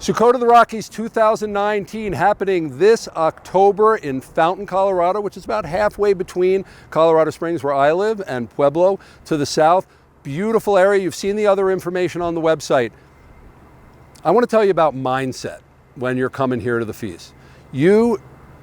Sukkot of the Rockies 2019 happening this October in Fountain, Colorado, which is about halfway between Colorado Springs, where I live, and Pueblo to the south. Beautiful area. You've seen the other information on the website. I want to tell you about mindset when you're coming here to the feast. You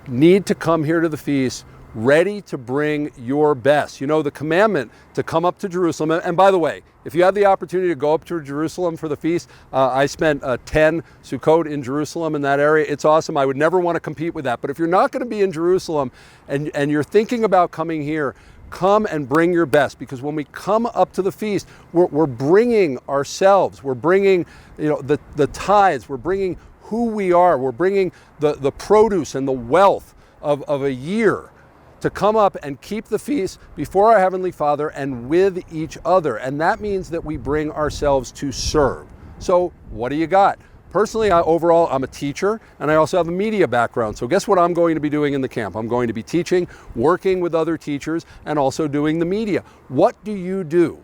need to come here to the feast ready to bring your best. You know, the commandment to come up to Jerusalem, and by the way, if you have the opportunity to go up to Jerusalem for the feast, I spent 10 Sukkot in Jerusalem in that area. It's awesome. I would never want to compete with that. But if you're not going to be in Jerusalem and you're thinking about coming here, come and bring your best, because when we come up to the feast, we're bringing ourselves, we're bringing the tithes, we're bringing who we are, we're bringing the produce and the wealth of a year to come up and keep the feast before our Heavenly Father and with each other. And that means that we bring ourselves to serve. So what do you got? Personally, overall, I'm a teacher, and I also have a media background. So guess what I'm going to be doing in the camp? I'm going to be teaching, working with other teachers, and also doing the media. What do you do?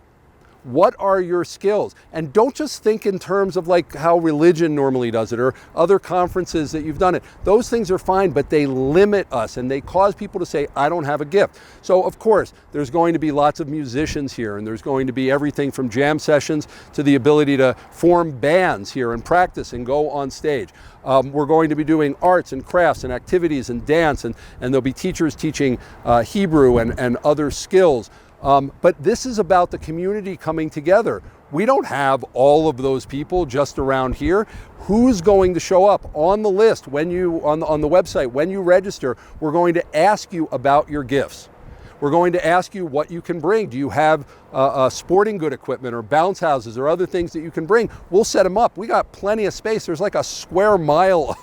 What are your skills? And don't just think in terms of like how religion normally does it or other conferences that you've done it. Those things are fine, but they limit us and they cause people to say, I don't have a gift. So of course, there's going to be lots of musicians here, and there's going to be everything from jam sessions to the ability to form bands here and practice and go on stage. We're going to be doing arts and crafts and activities and dance, and there'll be teachers teaching Hebrew and other skills. But this is about the community coming together. We don't have all of those people just around here. Who's going to show up on the list when you on the website when you register? We're going to ask you about your gifts. We're going to ask you what you can bring. Do you have sporting good equipment or bounce houses or other things that you can bring? We'll set them up. We got plenty of space. There's like a square mile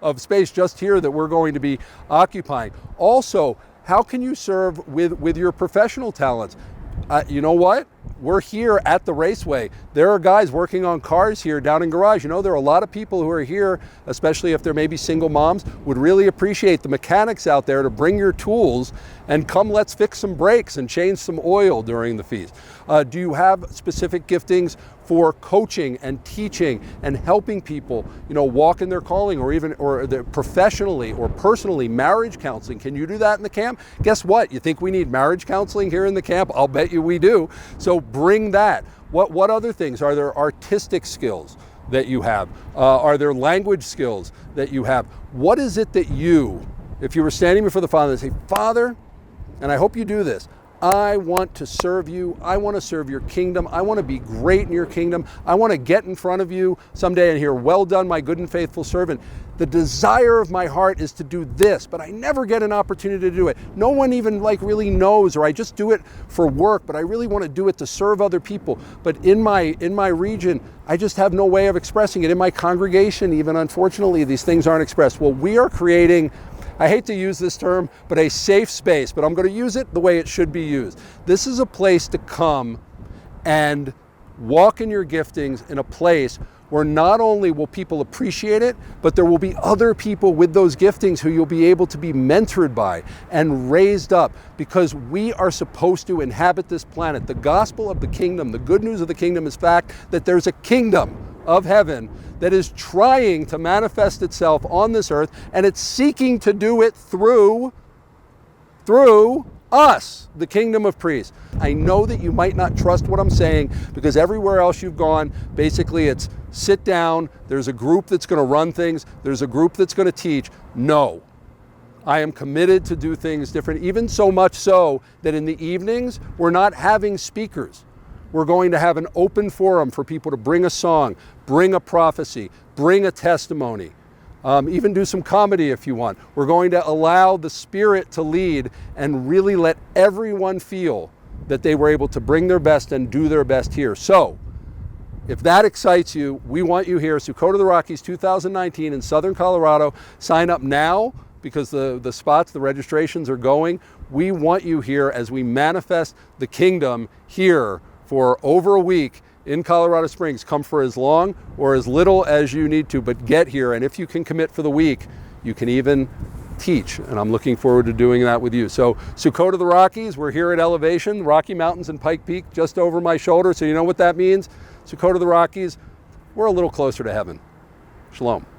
of space just here that we're going to be occupying. Also, how can you serve with your professional talents? You know what? We're here at the raceway. There are guys working on cars here down in garage. You know, there are a lot of people who are here, especially if they're maybe single moms, would really appreciate the mechanics out there to bring your tools and come, let's fix some brakes and change some oil during the feast. Do you have specific giftings for coaching and teaching and helping people, walk in their calling, or professionally or personally, marriage counseling? Can you do that in the camp? Guess what? You think we need marriage counseling here in the camp? I'll bet you we do. So bring that. What other things? Are there artistic skills that you have? Are there language skills that you have? What is it that you, if you were standing before the Father and say, Father, and I hope you do this, I want to serve you. I want to serve your kingdom. I want to be great in your kingdom. I want to get in front of you someday and hear, well done, my good and faithful servant. The desire of my heart is to do this, but I never get an opportunity to do it. No one even really knows, or I just do it for work, but I really want to do it to serve other people. But in my region, I just have no way of expressing it. In my congregation, even unfortunately, these things aren't expressed. Well, we are creating, I hate to use this term, but a safe space, but I'm going to use it the way it should be used. This is a place to come and walk in your giftings in a place where not only will people appreciate it, but there will be other people with those giftings who you'll be able to be mentored by and raised up, because we are supposed to inhabit this planet. The gospel of the kingdom, the good news of the kingdom is fact that there's a kingdom of heaven that is trying to manifest itself on this earth, and it's seeking to do it through us, the kingdom of priests. I know that you might not trust what I'm saying, because everywhere else you've gone, basically it's sit down, there's a group that's going to run things, there's a group that's going to teach. No. I am committed to do things different, even so much so that in the evenings, we're not having speakers. We're going to have an open forum for people to bring a song, bring a prophecy, bring a testimony, even do some comedy if you want. We're going to allow the Spirit to lead and really let everyone feel that they were able to bring their best and do their best here. So, if that excites you, we want you here. Sukkot of the Rockies 2019 in Southern Colorado. Sign up now, because the spots, the registrations are going. We want you here as we manifest the kingdom here for over a week in Colorado Springs. Come for as long or as little as you need to, but get here. And if you can commit for the week, you can even teach. And I'm looking forward to doing that with you. So Sukkot of the Rockies, we're here at elevation, Rocky Mountains and Pike Peak, just over my shoulder. So you know what that means? Sukkot of the Rockies, we're a little closer to heaven. Shalom.